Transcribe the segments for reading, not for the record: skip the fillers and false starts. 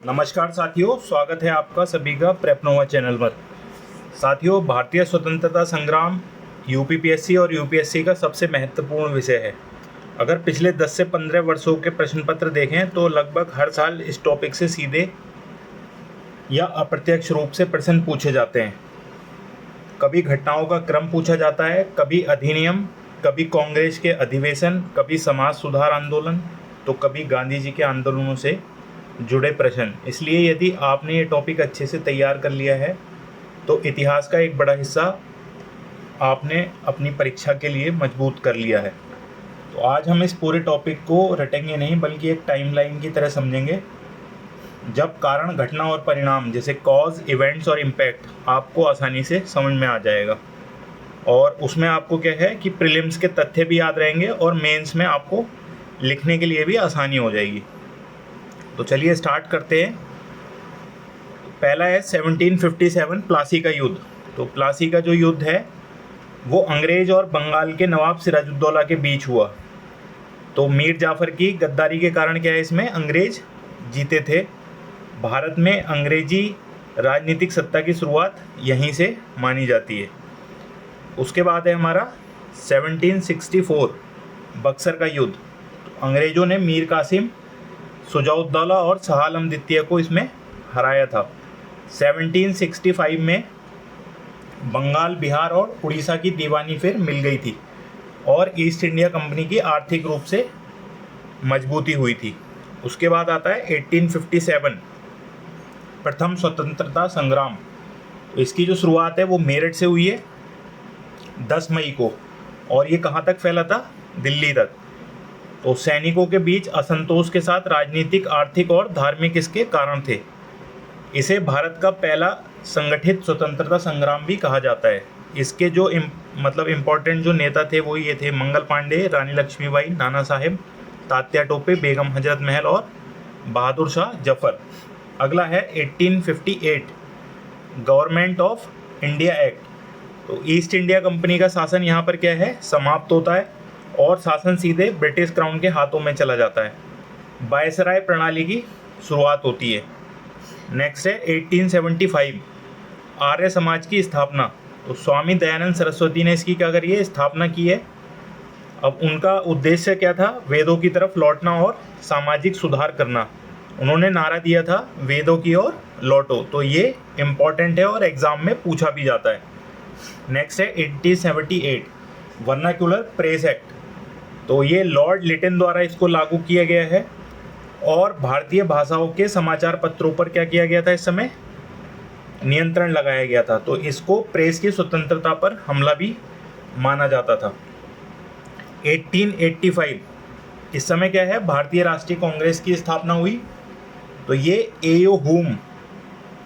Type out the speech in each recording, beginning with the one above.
नमस्कार साथियों, स्वागत है आपका सभी का प्रेपनोवा चैनल पर। साथियों, भारतीय स्वतंत्रता संग्राम यूपीपीएससी और यूपीएससी का सबसे महत्वपूर्ण विषय है। अगर पिछले 10 से 15 वर्षों के प्रश्न पत्र देखें तो लगभग हर साल इस टॉपिक से सीधे या अप्रत्यक्ष रूप से प्रश्न पूछे जाते हैं। कभी घटनाओं का क्रम पूछा जाता है, कभी अधिनियम, कभी कांग्रेस के अधिवेशन, कभी समाज सुधार आंदोलन, तो कभी गांधी जी के आंदोलनों से जुड़े प्रश्न। इसलिए यदि आपने ये टॉपिक अच्छे से तैयार कर लिया है तो इतिहास का एक बड़ा हिस्सा आपने अपनी परीक्षा के लिए मजबूत कर लिया है। तो आज हम इस पूरे टॉपिक को रटेंगे नहीं, बल्कि एक टाइमलाइन की तरह समझेंगे, जब कारण, घटना और परिणाम जैसे कॉज, इवेंट्स और इम्पैक्ट आपको आसानी से समझ में आ जाएगा। और उसमें आपको क्या है कि प्रीलिम्स के तथ्य भी याद रहेंगे और मेंस में आपको लिखने के लिए भी आसानी हो जाएगी। तो चलिए स्टार्ट करते हैं। पहला है 1757 प्लासी का युद्ध। तो प्लासी का जो युद्ध है वो अंग्रेज और बंगाल के नवाब सिराजुद्दौला के बीच हुआ। तो मीर जाफ़र की गद्दारी के कारण क्या है, इसमें अंग्रेज जीते थे। भारत में अंग्रेजी राजनीतिक सत्ता की शुरुआत यहीं से मानी जाती है। उसके बाद है हमारा 1764 बक्सर का युद्ध। तो अंग्रेज़ों ने मीर कासिम, शुजाउद्दौला और शाह आलम द्वितीय को इसमें हराया था। 1765 में बंगाल, बिहार और उड़ीसा की दीवानी फिर मिल गई थी और ईस्ट इंडिया कंपनी की आर्थिक रूप से मजबूती हुई थी। उसके बाद आता है 1857 प्रथम स्वतंत्रता संग्राम। तो इसकी जो शुरुआत है वो मेरठ से हुई है 10 मई को, और ये कहाँ तक फैला था, दिल्ली तक। तो सैनिकों के बीच असंतोष के साथ राजनीतिक, आर्थिक और धार्मिक इसके कारण थे। इसे भारत का पहला संगठित स्वतंत्रता संग्राम भी कहा जाता है। इसके जो इम्पोर्टेंट जो नेता थे वो ये थे: मंगल पांडे, रानी लक्ष्मीबाई, नाना साहेब, तात्या टोपे, बेगम हजरत महल और बहादुर शाह जफर। अगला है 1858 गवर्नमेंट ऑफ इंडिया एक्ट। तो ईस्ट इंडिया कंपनी का शासन यहाँ पर क्या है, समाप्त होता है और शासन सीधे ब्रिटिश क्राउन के हाथों में चला जाता है। वायसराय प्रणाली की शुरुआत होती है। नेक्स्ट है 1875 आर्य समाज की स्थापना। तो स्वामी दयानंद सरस्वती ने इसकी क्या करी है, स्थापना की है। अब उनका उद्देश्य क्या था, वेदों की तरफ लौटना और सामाजिक सुधार करना। उन्होंने नारा दिया था, वेदों की ओर लौटो। तो ये इम्पॉर्टेंट है और एग्जाम में पूछा भी जाता है। नेक्स्ट है 1878 वर्नाक्यूलर प्रेस एक्ट। तो ये लॉर्ड लिटन द्वारा इसको लागू किया गया है और भारतीय भाषाओं के समाचार पत्रों पर क्या किया गया था, इस समय नियंत्रण लगाया गया था। तो इसको प्रेस की स्वतंत्रता पर हमला भी माना जाता था। 1885 इस समय क्या है, भारतीय राष्ट्रीय कांग्रेस की स्थापना हुई। तो ये एओ हुम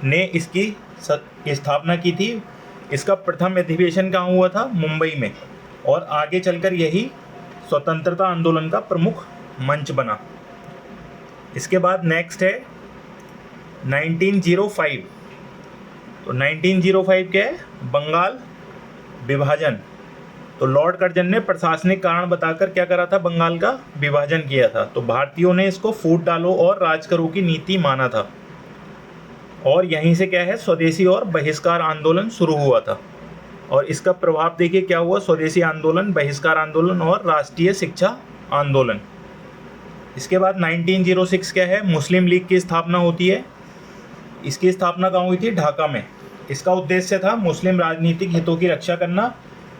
ने इसकी स्थापना की थी। इसका प्रथम अधिवेशन कहाँ हुआ था, मुंबई में, और आगे चलकर यही स्वतंत्रता आंदोलन का प्रमुख मंच बना। इसके बाद नेक्स्ट है 1905। तो 1905 क्या है, बंगाल विभाजन। तो लॉर्ड कर्जन ने प्रशासनिक कारण बताकर क्या करा था, बंगाल का विभाजन किया था। तो भारतीयों ने इसको फूट डालो और राज करो की नीति माना था और यहीं से क्या है, स्वदेशी और बहिष्कार आंदोलन शुरू हुआ था। और इसका प्रभाव देखिए क्या हुआ, स्वदेशी आंदोलन, बहिष्कार आंदोलन और राष्ट्रीय शिक्षा आंदोलन। इसके बाद 1906 क्या है, मुस्लिम लीग की स्थापना होती है। इसकी स्थापना कहाँ हुई थी, ढाका में। इसका उद्देश्य था मुस्लिम राजनीतिक हितों की रक्षा करना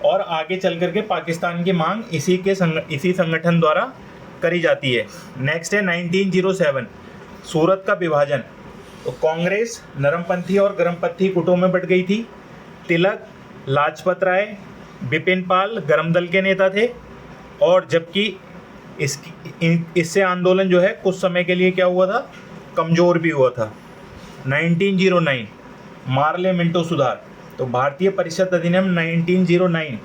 और आगे चल करके पाकिस्तान की मांग इसी संगठन द्वारा करी जाती है। नेक्स्ट है 1907 सूरत का विभाजन। तो कांग्रेस नरमपंथी और गरमपंथी गुटों में बट गई थी। तिलक, लाजपत राय, बिपिन पाल गरम दल के नेता थे, और जबकि इससे आंदोलन जो है कुछ समय के लिए क्या हुआ था, कमज़ोर भी हुआ था। 1909 मार्ले मिंटो सुधार। तो भारतीय परिषद अधिनियम 1909।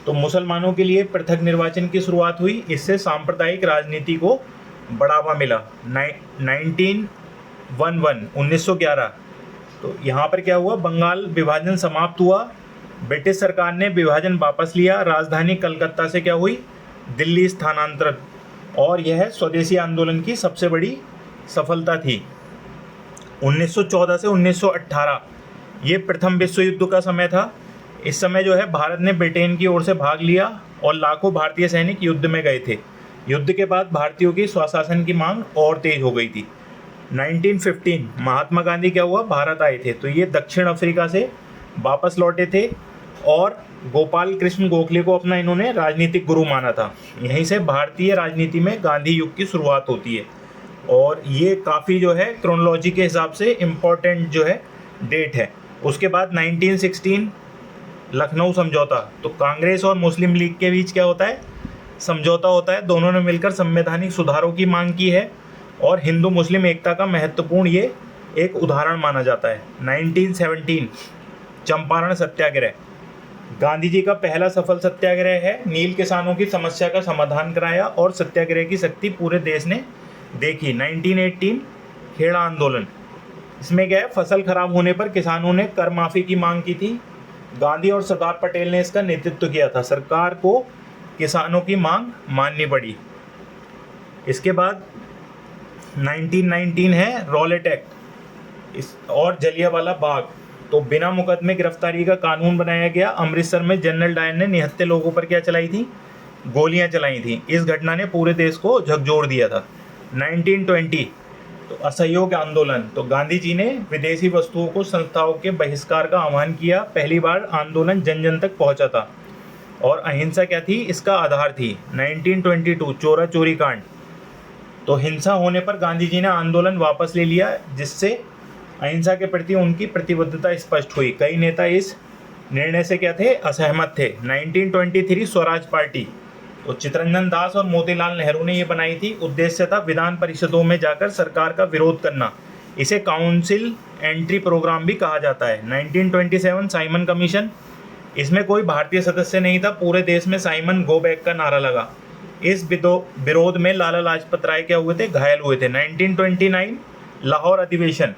तो मुसलमानों के लिए पृथक निर्वाचन की शुरुआत हुई। इससे सांप्रदायिक राजनीति को बढ़ावा मिला। 1911 तो यहाँ पर क्या हुआ, बंगाल विभाजन समाप्त हुआ। ब्रिटिश सरकार ने विभाजन वापस लिया। राजधानी कलकत्ता से क्या हुई, दिल्ली स्थानांतरित, और यह स्वदेशी आंदोलन की सबसे बड़ी सफलता थी। 1914 से 1918 ये प्रथम विश्व युद्ध का समय था। इस समय जो है भारत ने ब्रिटेन की ओर से भाग लिया और लाखों भारतीय सैनिक युद्ध में गए थे। युद्ध के बाद भारतीयों की स्वशासन की मांग और तेज हो गई थी। 1915 महात्मा गांधी क्या हुआ, भारत आए थे। तो ये दक्षिण अफ्रीका से वापस लौटे थे और गोपाल कृष्ण गोखले को अपना इन्होंने राजनीतिक गुरु माना था। यहीं से भारतीय राजनीति में गांधी युग की शुरुआत होती है और ये काफ़ी जो है क्रोनोलॉजी के हिसाब से इम्पोर्टेंट जो है डेट है। उसके बाद 1916 लखनऊ समझौता। तो कांग्रेस और मुस्लिम लीग के बीच क्या होता है, समझौता होता है। दोनों ने मिलकर संवैधानिक सुधारों की मांग की है और हिंदू मुस्लिम एकता का महत्वपूर्ण ये एक उदाहरण माना जाता है। 1917 चंपारण सत्याग्रह गांधी जी का पहला सफल सत्याग्रह है। नील किसानों की समस्या का समाधान कराया और सत्याग्रह की शक्ति पूरे देश ने देखी। 1918 खेड़ा आंदोलन, इसमें क्या है, फसल खराब होने पर किसानों ने कर माफ़ी की मांग की थी। गांधी और सरदार पटेल ने इसका नेतृत्व किया था। सरकार को किसानों की मांग माननी पड़ी। इसके बाद 1919 है रॉलेट एक्ट और जलियांवाला बाग। तो बिना मुकदमे गिरफ्तारी का कानून बनाया गया। अमृतसर में जनरल डायर ने निहत्थे लोगों पर क्या चलाई थी, गोलियां चलाई थी। इस घटना ने पूरे देश को झकझोर दिया था। 1920 तो असहयोग आंदोलन। तो गांधी जी ने विदेशी वस्तुओं को संस्थाओं के बहिष्कार का आह्वान किया। पहली बार आंदोलन जन जन तक पहुंचा था और अहिंसा क्या थी, इसका आधार थी। 1922 चोरा चोरी कांड। तो हिंसा होने पर गांधी जी ने आंदोलन वापस ले लिया, जिससे अहिंसा के प्रति उनकी प्रतिबद्धता स्पष्ट हुई। कई नेता इस निर्णय से क्या थे, असहमत थे। 1923 स्वराज पार्टी। तो चित्तरंजन दास और मोतीलाल नेहरू ने ये बनाई थी। उद्देश्य था विधान परिषदों में जाकर सरकार का विरोध करना। इसे काउंसिल एंट्री प्रोग्राम भी कहा जाता है। 1927 साइमन कमीशन। इसमें कोई भारतीय सदस्य नहीं था। पूरे देश में साइमन गो बैक का नारा लगा। इस विरोध में लाला लाजपत राय क्या हुए थे, घायल हुए थे। 1929 लाहौर अधिवेशन।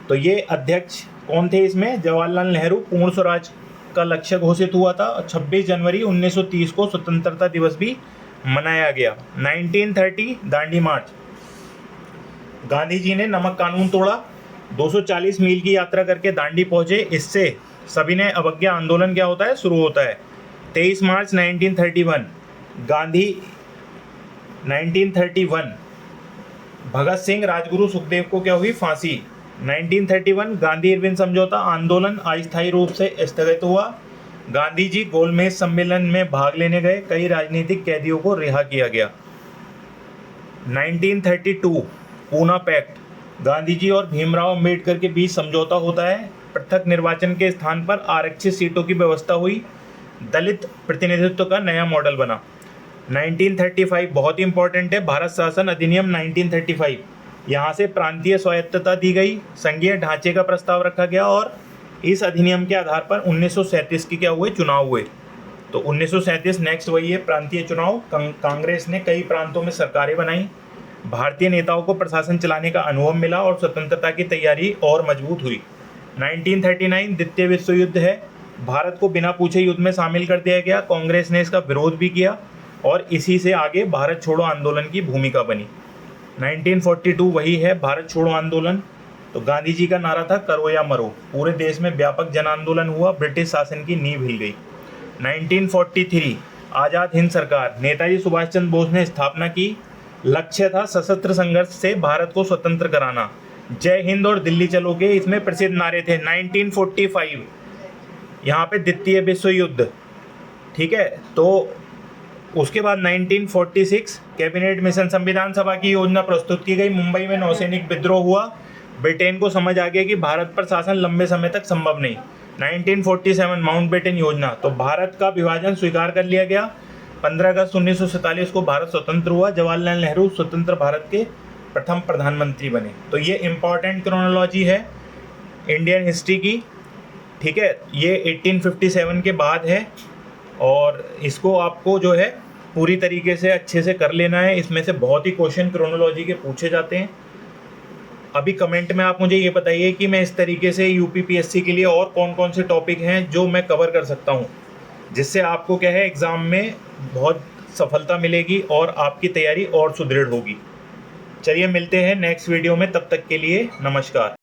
तो ये अध्यक्ष कौन थे इसमें, जवाहरलाल नेहरू। पूर्ण स्वराज का लक्ष्य घोषित हुआ था। 26 जनवरी 1930 को स्वतंत्रता दिवस भी मनाया गया। 1930 दांडी मार्च। गांधी जी ने नमक कानून तोड़ा। 240 मील की यात्रा करके दांडी पहुंचे। इससे सभी ने अवज्ञा आंदोलन क्या होता है, शुरू होता है। 23 मार्च 1931 गांधी 1931 भगत सिंह राजगुरु सुखदेव को क्या हुई, फांसी। 1931 गांधी इरविन समझौता। आंदोलन अस्थायी रूप से स्थगित हुआ। गांधी जी गोलमेज सम्मेलन में भाग लेने गए। कई राजनीतिक कैदियों को रिहा किया गया। 1932 पूना पैक्ट। गांधी जी और भीमराव अम्बेडकर के बीच समझौता होता है। पृथक निर्वाचन के स्थान पर आरक्षित सीटों की व्यवस्था हुई। दलित प्रतिनिधित्व का नया मॉडल बना। 1935 बहुत ही इंपॉर्टेंट है, भारत शासन अधिनियम 1935। यहाँ से प्रांतीय स्वायत्तता दी गई। संघीय ढांचे का प्रस्ताव रखा गया और इस अधिनियम के आधार पर 1937 के क्या हुए, चुनाव हुए। तो 1937 नेक्स्ट वही है, प्रांतीय चुनाव। कांग्रेस ने कई प्रांतों में सरकारें बनाई। भारतीय नेताओं को प्रशासन चलाने का अनुभव मिला और स्वतंत्रता की तैयारी और मजबूत हुई। 1939 द्वितीय विश्व युद्ध है। भारत को बिना पूछे युद्ध में शामिल कर दिया गया। कांग्रेस ने इसका विरोध भी किया और इसी से आगे भारत छोड़ो आंदोलन की भूमिका बनी। 1942 वही है, भारत छोड़ो आंदोलन। तो गांधी जी का नारा था करो या मरो। पूरे देश में व्यापक जन आंदोलन हुआ। ब्रिटिश शासन की नींव हिल गई। 1943 आज़ाद हिंद सरकार। नेताजी सुभाष चंद्र बोस ने स्थापना की। लक्ष्य था सशस्त्र संघर्ष से भारत को स्वतंत्र कराना। जय हिंद और दिल्ली चलो के इसमें प्रसिद्ध नारे थे। 1945 यहाँ पे द्वितीय विश्व युद्ध, ठीक है। तो उसके बाद 1946 कैबिनेट मिशन, संविधान सभा की योजना प्रस्तुत की गई। मुंबई में नौसैनिक विद्रोह हुआ। ब्रिटेन को समझ आ गया कि भारत पर शासन लंबे समय तक संभव नहीं। 1947 माउंटबेटन योजना। तो भारत का विभाजन स्वीकार कर लिया गया। 15 अगस्त 1947 को भारत स्वतंत्र हुआ। जवाहरलाल नेहरू स्वतंत्र भारत के प्रथम प्रधानमंत्री बने। तो ये इम्पॉर्टेंट क्रोनोलॉजी है इंडियन हिस्ट्री की, ठीक है। ये 1857 के बाद है और इसको आपको जो है पूरी तरीके से अच्छे से कर लेना है। इसमें से बहुत ही क्वेश्चन क्रोनोलॉजी के पूछे जाते हैं। अभी कमेंट में आप मुझे ये बताइए कि मैं इस तरीके से यूपीपीएससी के लिए और कौन कौन से टॉपिक हैं जो मैं कवर कर सकता हूँ, जिससे आपको क्या है एग्ज़ाम में बहुत सफलता मिलेगी और आपकी तैयारी और सुदृढ़ होगी। चलिए मिलते हैं नेक्स्ट वीडियो में, तब तक के लिए नमस्कार।